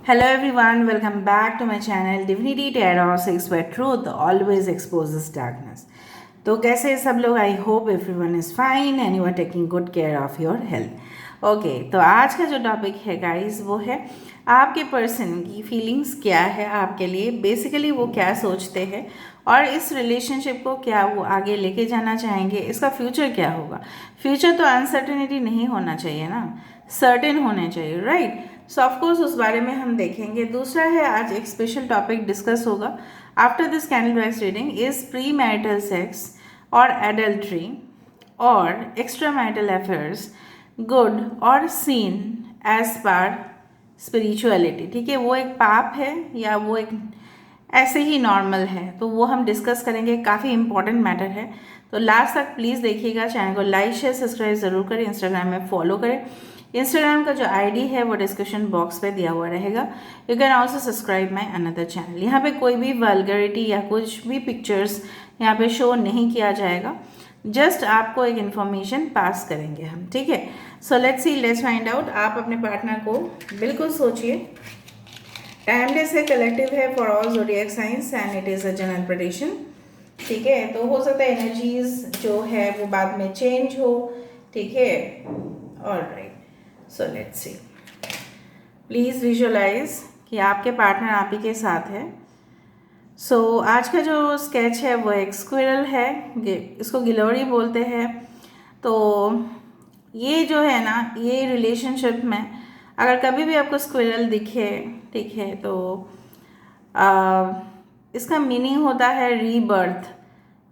Hello everyone, welcome back to my channel Divinity Tarot 6 where truth always exposes darkness. तो कैसे हैं सब लोग? I hope everyone is fine and you are taking good care of your health. Okay, तो आज का जो topic है गाइस वो है आपके पर्सन की फीलिंग्स क्या है आपके लिए, बेसिकली वो क्या सोचते हैं और इस रिलेशनशिप को क्या वो आगे लेके जाना चाहेंगे, इसका फ्यूचर क्या होगा। फ्यूचर तो अनसर्टेनिटी नहीं होना चाहिए ना, सर्टेन होने चाहिए, राइट। सो ऑफकोर्स उस बारे में हम देखेंगे। दूसरा है, आज एक स्पेशल टॉपिक डिस्कस होगा after this candle wise reading, is pre marital sex और एडल्ट्री और एक्स्ट्रा मैरिटल अफेयर्स गुड और सीन एज पर स्पिरिचुअलिटी। ठीक है, वो एक पाप है या वो एक ऐसे ही नॉर्मल है, तो वो हम डिस्कस करेंगे। काफ़ी इंपॉर्टेंट मैटर है, तो लास्ट तक प्लीज़ देखिएगा। चैनल को लाइक शेयर सब्सक्राइब ज़रूर करें, इंस्टाग्राम में फॉलो करें। इंस्टाग्राम का जो आईडी है वो डिस्क्रिप्शन बॉक्स पे दिया हुआ रहेगा। You can also subscribe my another channel. यहाँ पे कोई भी वल्गरिटी या कुछ भी पिक्चर्स यहाँ पे शो नहीं किया जाएगा, जस्ट आपको एक इन्फॉर्मेशन पास करेंगे हम, ठीक है। So let's C, let's find out. आप अपने पार्टनर को बिल्कुल सोचिए। टाइमलेस है, कलेक्टिव है for all zodiac science and it is a general prediction. ठीक है, तो हो सकता है एनर्जीज जो है वो बाद में चेंज हो, ठीक है। Alright, so let's see. Please visualise कि आपके पार्टनर आप ही के साथ है। सो आज का जो स्केच है वो एक स्क्विरल है, इसको गिलोरी बोलते हैं। तो ये जो है ना, ये रिलेशनशिप में अगर कभी भी आपको स्क्विरल दिखे, ठीक है, तो इसका मीनिंग होता है रीबर्थ,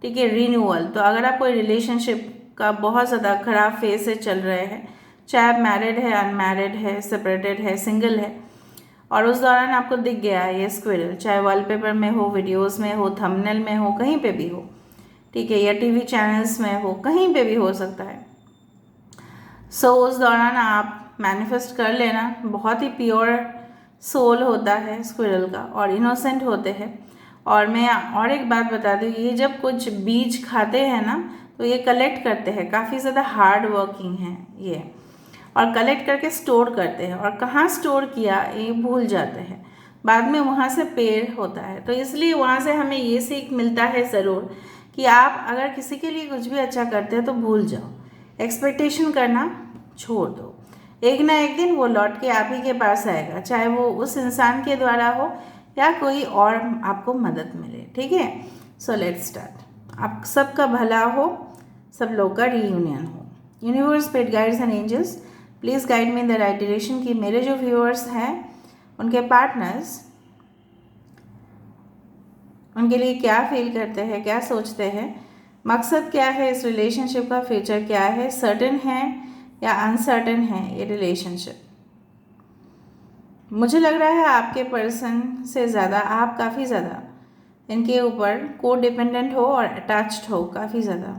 ठीक है, रीन्यूअल। तो अगर आप कोई रिलेशनशिप का बहुत ज़्यादा ख़राब फेज से चल रहे हैं, चाहे आप मैरिड है, अनमैरिड है, सेपरेटेड है, सिंगल है, और उस दौरान आपको दिख गया है ये स्क्विरल, चाहे वॉलपेपर में हो, वीडियोस में हो, थंबनेल में हो, कहीं पे भी हो, ठीक है, या टीवी चैनल्स में हो, कहीं पे भी हो सकता है। सो उस दौरान आप मैनिफेस्ट कर लेना। बहुत ही प्योर सोल होता है स्क्विरल का और इनोसेंट होते हैं। और मैं और एक बात बता दूँ, ये जब कुछ बीज खाते हैं ना, तो ये कलेक्ट करते हैं, काफ़ी ज़्यादा हार्ड वर्किंग है ये, और कलेक्ट करके स्टोर करते हैं, और कहाँ स्टोर किया ये भूल जाते हैं, बाद में वहाँ से पेड़ होता है। तो इसलिए वहाँ से हमें ये सीख मिलता है ज़रूर कि आप अगर किसी के लिए कुछ भी अच्छा करते हैं तो भूल जाओ, एक्सपेक्टेशन करना छोड़ दो। एक ना एक दिन वो लौट के आप ही के पास आएगा, चाहे वो उस इंसान के द्वारा हो या कोई और आपको मदद मिले, ठीक है। So let's start. आप सबका भला हो, सब लोग का रीयूनियन हो। Universe, spirit guides and angels, please guide me in the right direction कि मेरे जो व्यूअर्स हैं उनके पार्टनर्स, उनके लिए क्या फील करते हैं, क्या सोचते हैं, मकसद क्या है इस रिलेशनशिप का, फ्यूचर क्या है, सर्टेन है या अनसर्टेन है ये रिलेशनशिप। मुझे लग रहा है आपके पर्सन से ज़्यादा आप काफ़ी ज़्यादा इनके ऊपर को डिपेंडेंट हो और अटैच्ड हो काफ़ी ज़्यादा।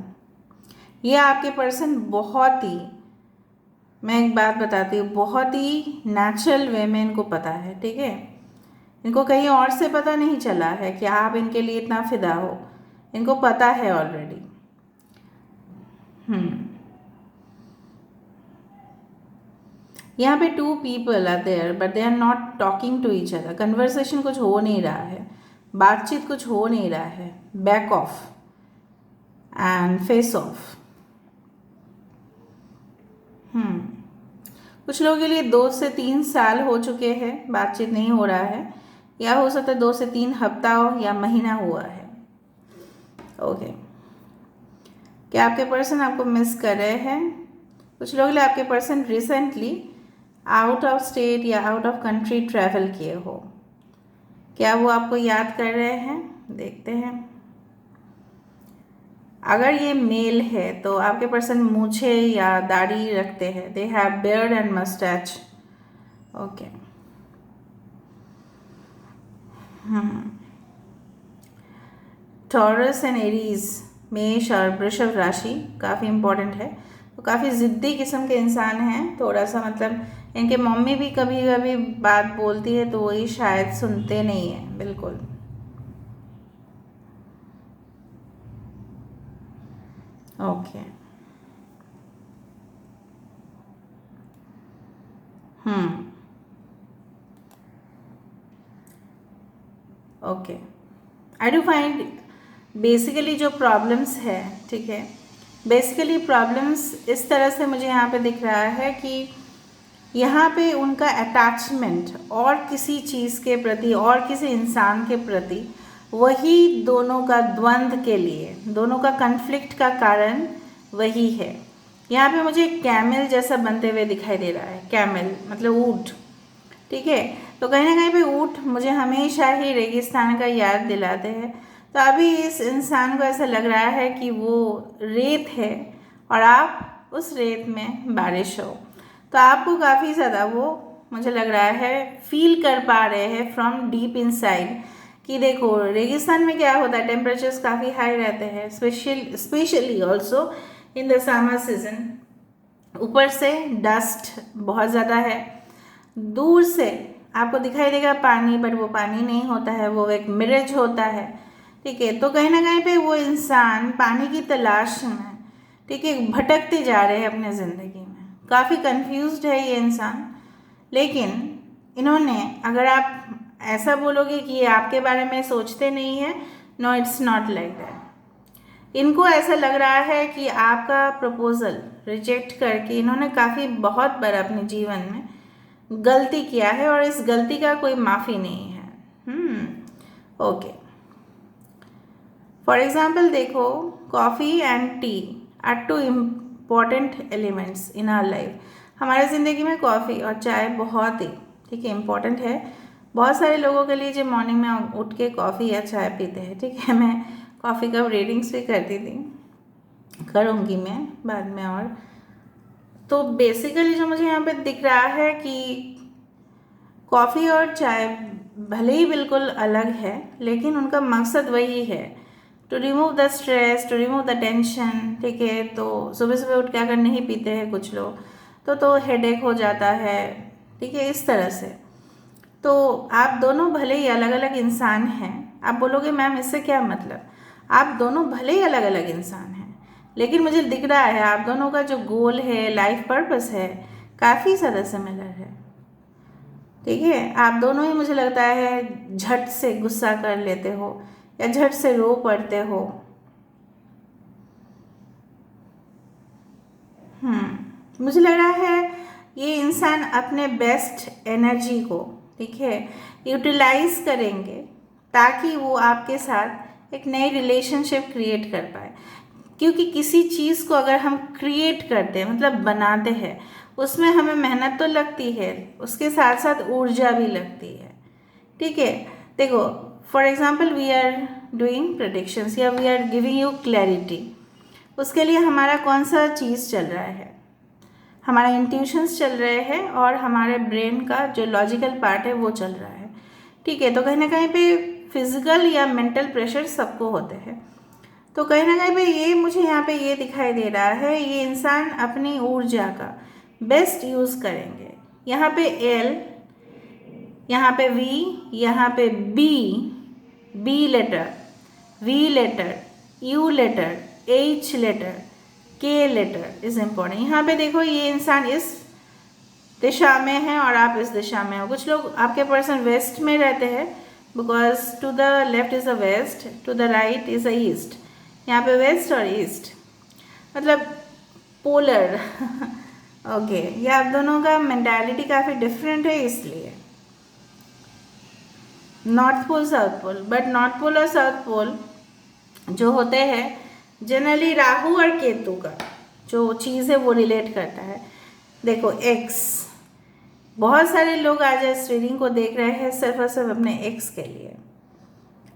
ये आपके पर्सन बहुत ही, मैं एक बात बताती हूँ, बहुत ही नेचुरल वे में इनको पता है, ठीक है। इनको कहीं और से पता नहीं चला है कि आप इनके लिए इतना फिदा हो, इनको पता है ऑलरेडी। यहाँ पे two people are there but they are not talking to each other. Conversation कुछ हो नहीं रहा है, बातचीत कुछ हो नहीं रहा है, back of and face of. कुछ लोगों के लिए 2 से 3 साल हो चुके हैं, बातचीत नहीं हो रहा है, या हो सकता है 2 से 3 हफ्ता हो या महीना हुआ है। ओके, क्या आपके पर्सन आपको मिस कर रहे हैं? कुछ लोग आपके person recently out of state या आउट ऑफ कंट्री ट्रैवल किए हो। क्या वो आपको याद कर रहे हैं? देखते हैं। अगर ये मेल है तो आपके पर्सन मूछे या दाढ़ी रखते हैं, they have beard and moustache. Okay, taurus and Aries, मेष और वृषभ राशि काफ़ी इम्पोर्टेंट है। तो काफ़ी ज़िद्दी किस्म के इंसान हैं, थोड़ा सा मतलब इनके मम्मी भी कभी कभी बात बोलती है तो वही शायद सुनते नहीं हैं बिल्कुल। Okay, hmm okay, I do find basically जो प्रॉब्लम्स है, ठीक है, बेसिकली प्रॉब्लम्स इस तरह से मुझे यहाँ पे दिख रहा है कि यहाँ पे उनका अटैचमेंट और किसी चीज़ के प्रति और किसी इंसान के प्रति, वही दोनों का द्वंद्व के लिए, दोनों का कन्फ्लिक्ट का कारण वही है। यहाँ पे मुझे कैमल जैसा बनते हुए दिखाई दे रहा है, कैमल मतलब ऊँट, ठीक है। तो कहीं ना कहीं पे ऊँट मुझे हमेशा ही रेगिस्तान का याद दिलाते हैं। तो अभी इस इंसान को ऐसा लग रहा है कि वो रेत है और आप उस रेत में बारिश हो, तो आपको काफ़ी ज़्यादा वो मुझे लग रहा है फील कर पा रहे हैं फ्रॉम डीप इनसाइड कि देखो रेगिस्तान में क्या होता है, टेम्परेचर्स काफ़ी हाई रहते हैं, specially also in the summer season. ऊपर से डस्ट बहुत ज़्यादा है, दूर से आपको दिखाई देगा पानी, बट वो पानी नहीं होता है, वो एक मिरज होता है, ठीक है। तो कहीं ना कहीं पे वो इंसान पानी की तलाश में, ठीक है, भटकते जा रहे हैं अपने ज़िंदगी में, काफ़ी कंफ्यूज्ड है ये इंसान। लेकिन इन्होंने, अगर आप ऐसा बोलोगे कि ये आपके बारे में सोचते नहीं है, no it's not like that. इनको ऐसा लग रहा है कि आपका प्रपोज़ल रिजेक्ट करके इन्होंने काफ़ी बहुत बार अपने जीवन में गलती किया है और इस गलती का कोई माफ़ी नहीं है। ओके, फॉर एग्जाम्पल देखो, coffee and tea are two important elements in our life. हमारे ज़िंदगी में कॉफ़ी और चाय बहुत ही, ठीक है, इम्पॉर्टेंट है। बहुत सारे लोगों के लिए जो मॉर्निंग में उठ के कॉफ़ी या चाय पीते हैं, ठीक है। मैं कॉफ़ी कप रेटिंग्स भी करती थी, करूँगी मैं बाद में। और तो बेसिकली जो मुझे यहाँ पे दिख रहा है कि कॉफ़ी और चाय भले ही बिल्कुल अलग है, लेकिन उनका मकसद वही है, to remove the stress, to remove the tension, ठीक है। तो सुबह सुबह उठ के अगर नहीं पीते हैं कुछ लोग तो हेडेक हो जाता है, ठीक है, इस तरह से। तो आप दोनों भले ही अलग अलग इंसान हैं। आप बोलोगे मैम इससे क्या मतलब, आप दोनों भले ही अलग अलग इंसान हैं, लेकिन मुझे दिख रहा है आप दोनों का जो गोल है, लाइफ पर्पस है, काफ़ी ज़्यादा सिमिलर है, ठीक है। आप दोनों ही मुझे लगता है झट से गुस्सा कर लेते हो या झट से रो पड़ते हो। मुझे लग रहा है ये इंसान अपने बेस्ट एनर्जी को, ठीक है, यूटिलाइज करेंगे ताकि वो आपके साथ एक नई रिलेशनशिप क्रिएट कर पाए। क्योंकि किसी चीज़ को अगर हम क्रिएट करते हैं, मतलब बनाते हैं, उसमें हमें मेहनत तो लगती है, उसके साथ साथ ऊर्जा भी लगती है, ठीक है। देखो, for example we are doing predictions या we are giving you clarity, उसके लिए हमारा कौन सा चीज़ चल रहा है, हमारा इंट्यूशंस चल रहे हैं और हमारे ब्रेन का जो लॉजिकल पार्ट है वो चल रहा है, ठीक है। तो कहीं ना कहीं पे फिजिकल या मेंटल प्रेशर सबको होते हैं। तो कहीं ना कहीं पे ये मुझे यहाँ पे ये दिखाई दे रहा है, ये इंसान अपनी ऊर्जा का बेस्ट यूज़ करेंगे। यहाँ पे एल, यहाँ पे वी, यहाँ पे B, B letter, V letter, U letter, H letter, K letter is important. यहाँ पे देखो ये इंसान इस दिशा में है और आप इस दिशा में हो। कुछ लोग आपके पर्सन वेस्ट में रहते हैं, because to the left is a west, to the right is a east. यहाँ पे वेस्ट और ईस्ट मतलब पोलर ओके, ये आप दोनों का मेंटालिटी काफ़ी डिफरेंट है, इसलिए north pole south pole. But north pole और साउथ पोल जो होते हैं जनरली राहु और केतु का जो चीज़ है वो रिलेट करता है। देखो एक्स, बहुत सारे लोग आज इस रीडिंग को देख रहे हैं सिर्फ और सिर्फ अपने एक्स के लिए,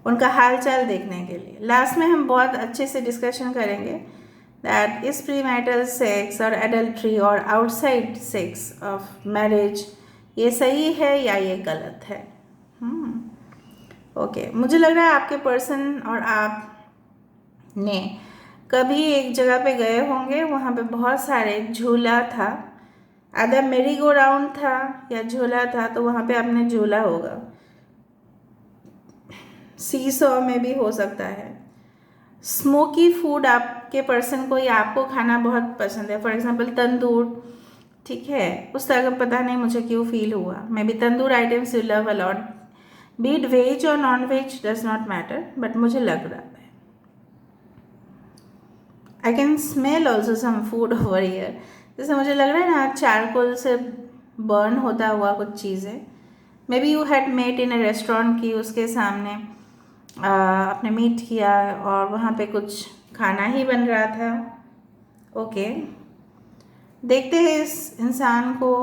उनका हालचाल देखने के लिए। लास्ट में हम बहुत अच्छे से डिस्कशन करेंगे दैट इस प्रीमैरिटल सेक्स और एडल्ट्री और आउटसाइड सेक्स ऑफ मैरिज ये सही है या ये गलत है। ओके, मुझे लग रहा है आपके पर्सन और आप ने कभी एक जगह पे गए होंगे, वहाँ पे बहुत सारे झूला था, आधा मेरी गो राउंड था या झूला था, तो वहाँ पे आपने झूला होगा। सीसॉ में भी हो सकता है। स्मोकी फूड आपके पर्सन को या आपको खाना बहुत पसंद है, फॉर एग्जांपल तंदूर, ठीक है, उस तरह का पता नहीं मुझे क्यों फील हुआ। Maybe tandoor items you love a lot, be it veg और non veg does not matter, but मुझे लग रहा है I can smell also some food over here. जैसे मुझे लग रहा है ना चारकोल से बर्न होता हुआ कुछ चीज़ें। Maybe you had met in a restaurant की उसके सामने आपने मीट किया और वहाँ पे कुछ खाना ही बन रहा था। ओके, देखते हैं इस इंसान को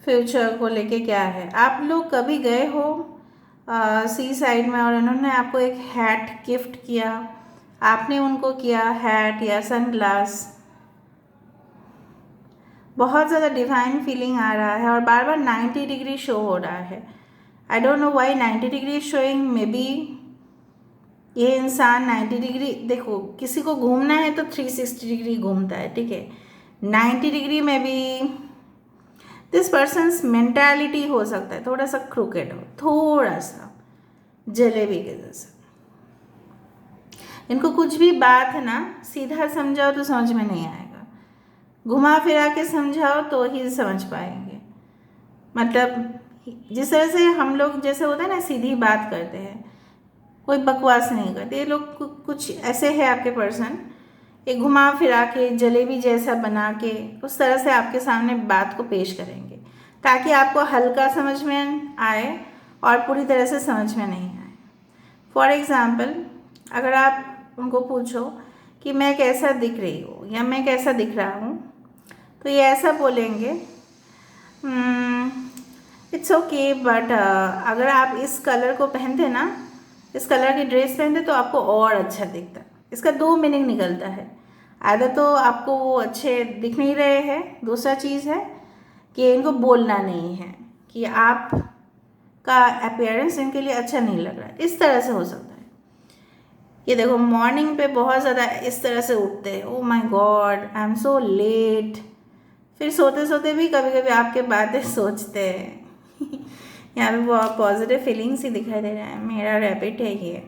फ्यूचर को लेके क्या है। आप लोग कभी गए हो सी साइड में और उन्होंने आपको एक हैट गिफ्ट किया, आपने उनको किया हैट या सन ग्लास। बहुत ज़्यादा डिवाइन फीलिंग आ रहा है और बार बार 90 डिग्री शो हो रहा है। I don't know why 90 degree showing. May be ये इंसान 90 डिग्री, देखो किसी को घूमना है तो 360 डिग्री घूमता है, ठीक है। 90 डिग्री में भी दिस पर्सन्स मेंटालिटी हो सकता है थोड़ा सा क्रूकेड हो, थोड़ा सा जलेबी के जैसा। इनको कुछ भी बात है ना सीधा समझाओ तो समझ में नहीं आएगा, घुमा फिरा के समझाओ तो ही समझ पाएंगे। मतलब जिस तरह से हम लोग जैसे होता है ना सीधी बात करते हैं, कोई बकवास नहीं करते, ये लोग कुछ ऐसे है आपके पर्सन, ये घुमा फिरा के जलेबी जैसा बना के उस तरह से आपके सामने बात को पेश करेंगे ताकि आपको हल्का समझ में आए और पूरी तरह से समझ में नहीं आए। फॉर एग्ज़ाम्पल, अगर आप उनको पूछो कि मैं कैसा दिख रही हूँ या मैं कैसा दिख रहा हूँ, तो ये ऐसा बोलेंगे इट्स ओके, बट अगर आप इस कलर को पहनते ना, इस कलर की ड्रेस पहनते तो आपको और अच्छा दिखता। इसका दो मीनिंग निकलता है, आधा तो आपको वो अच्छे दिख नहीं रहे हैं, दूसरा चीज़ है कि इनको बोलना नहीं है कि आप का अपीयरेंस इनके लिए अच्छा नहीं लग रहा है। इस तरह से हो सकता है। ये देखो मॉर्निंग पे बहुत ज़्यादा इस तरह से उठते हैं, oh my God I am so let. फिर सोते सोते भी कभी कभी आपके बातें सोचते हैं। यहाँ पे बहुत पॉजिटिव फीलिंग्स ही दिखाई दे रहा है। मेरा रैबिट है ये।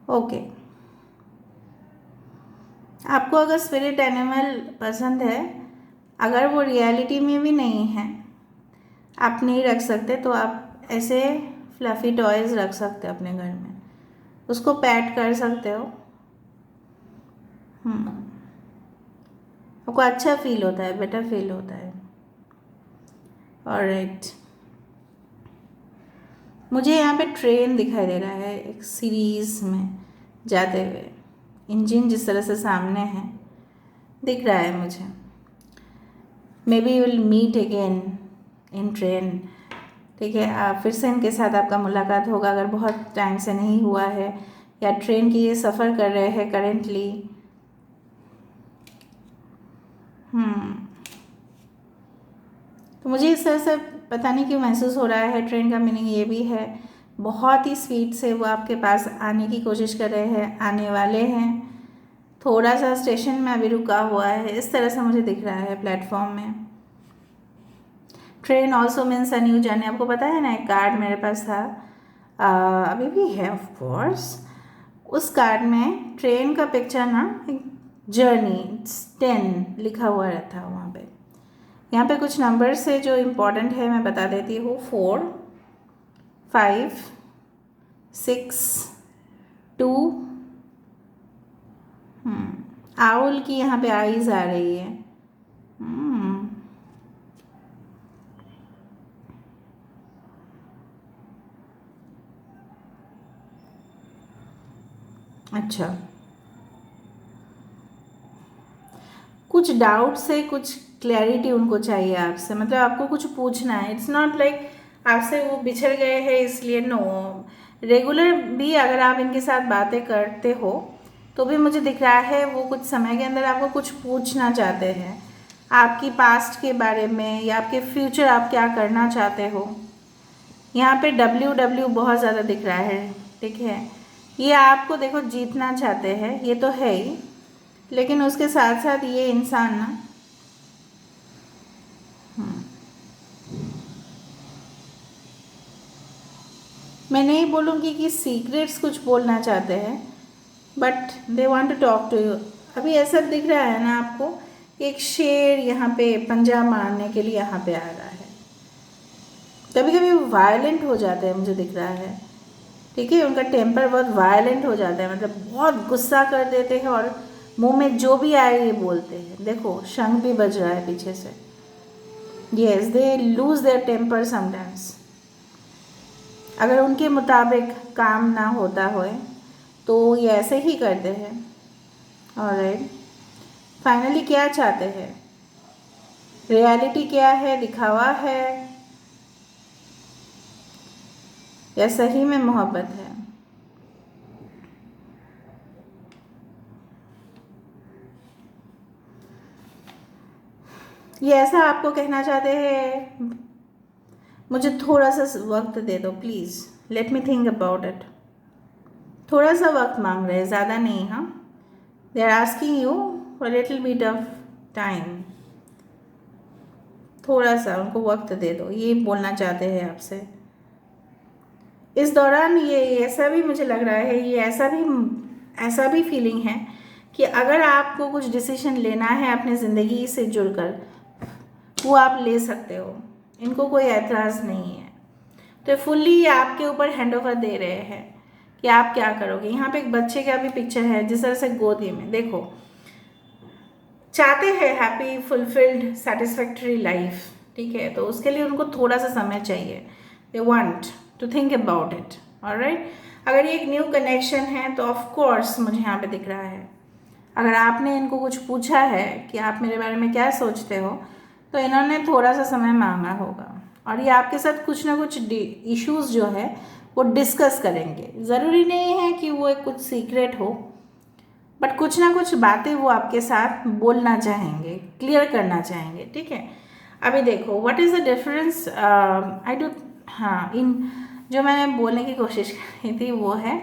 ओके, आपको अगर स्पिरिट एनिमल पसंद है, अगर वो रियलिटी में भी नहीं है, आप नहीं रख सकते, तो आप ऐसे फ्लफ़ी टॉयज़ रख सकते हो अपने घर में, उसको पैट कर सकते हो। आपको अच्छा फील होता है, बेटर फील होता है। ऑलराइट, मुझे यहाँ पे ट्रेन दिखाई दे रहा है एक सीरीज़ में जाते हुए। इंजन जिस तरह से सामने है दिख रहा है मुझे। Maybe you will meet again in train, ठीक है। आप फिर से इनके साथ आपका मुलाकात होगा अगर बहुत टाइम से नहीं हुआ है या ट्रेन की ये सफ़र कर रहे हैं करेंटली। तो मुझे इस तरह से पता नहीं क्यों महसूस हो रहा है। ट्रेन का मीनिंग ये भी है, बहुत ही स्पीड से वो आपके पास आने की कोशिश कर रहे हैं, आने वाले हैं। थोड़ा सा स्टेशन में अभी रुका हुआ है, इस तरह से मुझे दिख रहा है प्लेटफॉर्म में। Train also means a new journey. आपको पता है ना, एक कार्ड मेरे पास था, अभी भी है ऑफ कोर्स। उस कार्ड में ट्रेन का पिक्चर ना, एक जर्नी 10 लिखा हुआ रहता है वहाँ पे। यहाँ पे कुछ नंबर से जो इम्पोर्टेंट है मैं बता देती हूँ। 4, 5, 6, 2। आउल की यहाँ पे आईज आ रही है। अच्छा, कुछ डाउट से कुछ क्लैरिटी उनको चाहिए आपसे, मतलब आपको कुछ पूछना है। इट्स नॉट लाइक आपसे वो बिछड़ गए हैं इसलिए, नो। रेगुलर भी अगर आप इनके साथ बातें करते हो तो भी मुझे दिख रहा है वो कुछ समय के अंदर आपको कुछ पूछना चाहते हैं, आपकी पास्ट के बारे में या आपके फ्यूचर आप क्या करना चाहते हो। यहाँ पे WW बहुत ज़्यादा दिख रहा है, ठीक है। ये आपको देखो जीतना चाहते हैं, ये तो है ही, लेकिन उसके साथ साथ ये इंसान ना मैं नहीं बोलूँगी कि सीक्रेट्स कुछ बोलना चाहते हैं, but they want to talk to you. अभी ऐसा दिख रहा है ना आपको, एक शेर यहाँ पे पंजा मारने के लिए यहाँ पे आ रहा है। कभी कभी वो वायलेंट हो जाते हैं, मुझे दिख रहा है, ठीक है। उनका टेम्पर बहुत वायलेंट हो जाता है, मतलब बहुत गुस्सा कर देते हैं और मुंह में जो भी आए ये बोलते हैं। देखो शंख भी बज रहा है पीछे से। Yes, they lose their temper sometimes. अगर उनके मुताबिक काम ना होता हो तो ये ऐसे ही करते हैं। ऑलराइट, फाइनली क्या चाहते हैं, रियलिटी क्या है, दिखावा है या सही में मोहब्बत है? ये ऐसा आपको कहना चाहते हैं, मुझे थोड़ा सा वक्त दे दो please, let me think about it. थोड़ा सा वक्त मांग रहे हैं, ज़्यादा नहीं। हाँ, they are asking you for little bit of time. थोड़ा सा उनको वक्त दे दो, ये बोलना चाहते हैं आपसे। इस दौरान ये ऐसा भी मुझे लग रहा है, ये ऐसा भी फीलिंग है कि अगर आपको कुछ डिसीजन लेना है अपनी ज़िंदगी से जुड़कर, वो आप ले सकते हो, इनको कोई एतराज़ नहीं है। तो फुल्ली आपके ऊपर हैंड ओवर दे रहे हैं कि आप क्या करोगे। यहाँ पे एक बच्चे का भी पिक्चर है, जिस तरह से गोदी में देखो, चाहते हैं हैप्पी फुलफिल्ड सेटिस्फैक्टरी लाइफ, ठीक है। तो उसके लिए उनको थोड़ा सा समय चाहिए, they want to think about it. Alright, अगर ये एक न्यू कनेक्शन है तो ऑफ कोर्स मुझे यहाँ पे दिख रहा है, अगर आपने इनको कुछ पूछा है कि आप मेरे बारे में क्या सोचते हो, तो इन्होंने थोड़ा सा समय मांगा होगा और ये आपके साथ कुछ ना कुछ इश्यूज़ जो है वो डिस्कस करेंगे। ज़रूरी नहीं है कि वो एक कुछ सीक्रेट हो, बट कुछ ना कुछ बातें वो आपके साथ बोलना चाहेंगे, क्लियर करना चाहेंगे, ठीक है। अभी देखो what is the difference, I do, हाँ, इन जो मैंने बोलने की कोशिश की थी वो है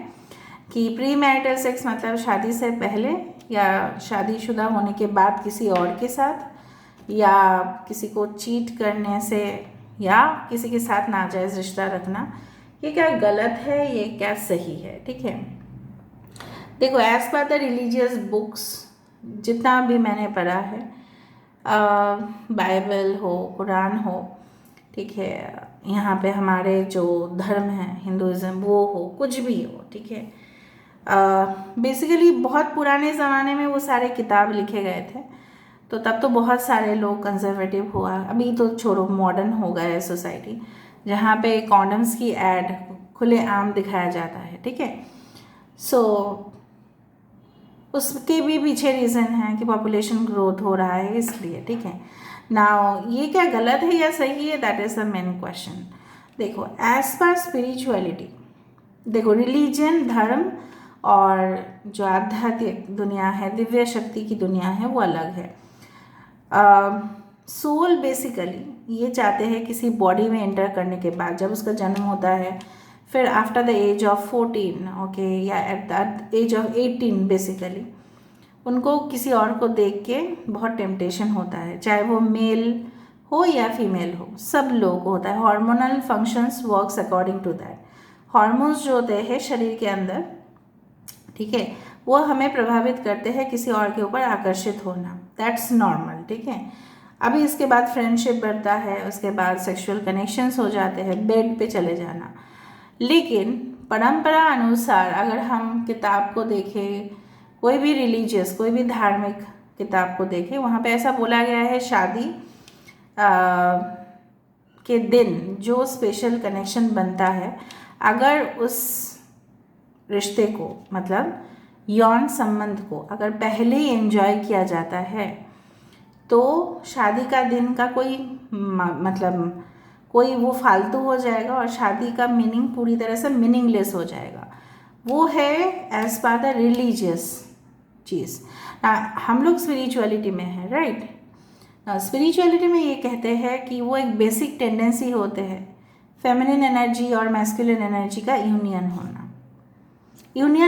कि प्री मैरिटल सेक्स मतलब शादी से पहले या शादीशुदा होने के बाद किसी और के साथ, या किसी को चीट करने से, या किसी के साथ नाजायज़ रिश्ता रखना, ये क्या गलत है, ये क्या सही है, ठीक है। देखो as per the religious books, जितना भी मैंने पढ़ा है, बाइबल हो, कुरान हो, ठीक है, यहाँ पे हमारे जो धर्म है हिंदुज़म वो हो, कुछ भी हो, ठीक है, बेसिकली बहुत पुराने ज़माने में वो सारे किताब लिखे गए थे, तो तब तो बहुत सारे लोग कंजर्वेटिव हुआ। अभी तो छोड़ो, मॉडर्न हो गया है सोसाइटी, जहाँ पे कॉन्डम्स की एड खुलेआम दिखाया जाता है, ठीक है। सो उसके भी पीछे रीज़न है कि पॉपुलेशन ग्रोथ हो रहा है इसलिए, ठीक है। नाउ ये क्या गलत है या सही है, that is the main question. देखो एज पर स्पिरिचुअलिटी, देखो रिलीजन, धर्म और जो आध्यात्मिक दुनिया है, दिव्य शक्ति की दुनिया है, वो अलग है। सोल बेसिकली ये चाहते हैं किसी बॉडी में एंटर करने के बाद, जब उसका जन्म होता है, फिर after the age of 14, okay, या at the age of 18 basically उनको किसी और को देख के बहुत टेम्पटेशन होता है, चाहे वो मेल हो या फीमेल हो, सब लोगों को होता है। Hormonal functions works according to that. Hormones जो होते हैं शरीर के अंदर, ठीक है, वो हमें प्रभावित करते हैं किसी और के ऊपर आकर्षित होना, दैट्स नॉर्मल, ठीक है। अभी इसके बाद फ्रेंडशिप बढ़ता है, उसके बाद सेक्सुअल कनेक्शंस हो जाते हैं, बेड पे चले जाना। लेकिन परंपरा अनुसार अगर हम किताब को देखें, कोई भी रिलीजियस, कोई भी धार्मिक किताब को देखें, वहाँ पे ऐसा बोला गया है, शादी के दिन जो स्पेशल कनेक्शन बनता है, अगर उस रिश्ते को, मतलब यौन संबंध को अगर पहले ही एंजॉय किया जाता है, तो शादी का दिन का कोई मतलब कोई वो फालतू हो जाएगा और शादी का मीनिंग पूरी तरह से मीनिंगलेस हो जाएगा। वो है एज पर द रिलीजियस चीज़। हम लोग स्पिरिचुअलिटी में है, राइट। स्पिरिचुअलिटी में ये कहते हैं कि वो एक बेसिक टेंडेंसी होते हैं, फेमिनिन एनर्जी और मैस्कुलिन एनर्जी का यूनियन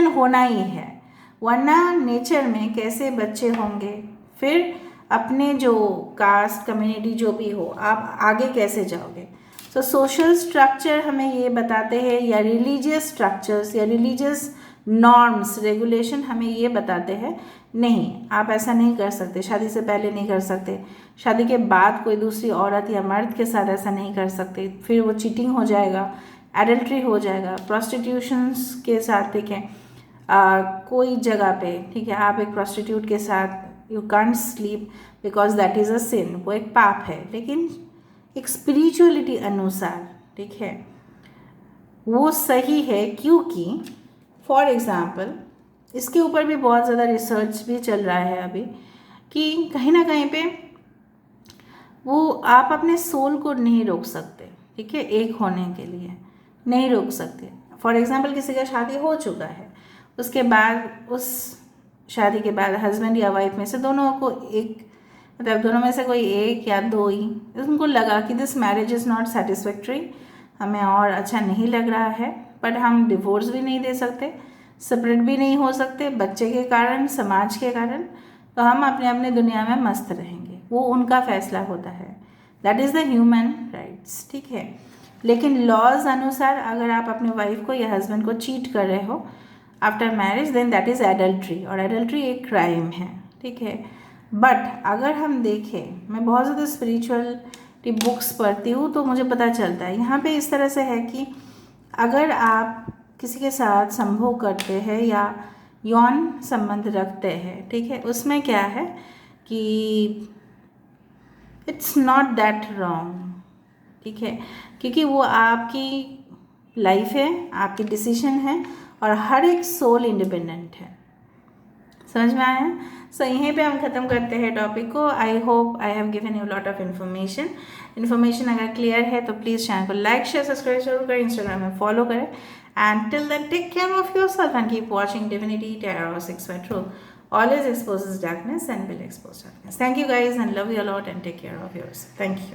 होना ही है, वरना नेचर में कैसे बच्चे होंगे, फिर अपने जो कास्ट कम्युनिटी जो भी हो, आप आगे कैसे जाओगे। तो सोशल स्ट्रक्चर हमें ये बताते हैं, या रिलीजियस स्ट्रक्चर्स या रिलीजियस नॉर्म्स, रेगुलेशन हमें ये बताते हैं नहीं आप ऐसा नहीं कर सकते, शादी से पहले नहीं कर सकते, शादी के बाद कोई दूसरी औरत या मर्द के साथ ऐसा नहीं कर सकते, फिर वो चीटिंग हो जाएगा, एडल्ट्री हो जाएगा, प्रोस्टिट्यूशंस के साथ, ठीक है, कोई जगह पे, ठीक है, आप एक प्रोस्टिट्यूट के साथ you can't sleep because that is a sin, वो एक पाप है। लेकिन एक स्पिरिचुअलिटी अनुसार, ठीक है, वो सही है, क्योंकि फॉर एग्ज़ाम्पल इसके ऊपर भी बहुत ज़्यादा रिसर्च भी चल रहा है अभी कि कहीं ना कहीं पे वो आप अपने सोल को नहीं रोक सकते, ठीक है, एक होने के लिए नहीं रोक सकते। फॉर एग्ज़ाम्पल किसी का शादी हो चुका है, उसके बाद उस शादी के बाद हस्बैंड या वाइफ में से दोनों को एक, मतलब दोनों में से कोई एक या दो ही उनको लगा कि this marriage is not satisfactory, हमें और अच्छा नहीं लग रहा है, बट हम डिवोर्स भी नहीं दे सकते, सेपरेट भी नहीं हो सकते बच्चे के कारण, समाज के कारण, तो हम अपने अपने दुनिया में मस्त रहेंगे, वो उनका फैसला होता है, that is the human rights, ठीक है। लेकिन लॉज अनुसार अगर आप अपने वाइफ को या हस्बैंड को चीट कर रहे हो after marriage, then that is adultery, और एडल्ट्री एक क्राइम है, ठीक है। बट अगर हम देखें, मैं बहुत ज़्यादा स्पिरिचुअलिटी बुक्स पढ़ती हूँ तो मुझे पता चलता है यहाँ पे इस तरह से है कि अगर आप किसी के साथ संभोग करते हैं या यौन संबंध रखते हैं, ठीक है, उसमें क्या है कि इट्स नॉट दैट रॉन्ग, ठीक है, क्योंकि वो आपकी लाइफ है, आपकी डिसीजन है, और हर एक सोल इंडिपेंडेंट है। समझ में आया? सो यहीं पे हम ख़त्म करते हैं टॉपिक को। I hope I have given you lot of information अगर क्लियर है तो प्लीज़ चैनल को लाइक शेयर सब्सक्राइब जरूर करें, इंस्टाग्राम में फॉलो करें, and till then take care of yourself and keep watching Divinity Tarot 6 by Truth. Always exposes darkness and will expose darkness. Thank you guys and love you a lot and take care of yourself. Thank you.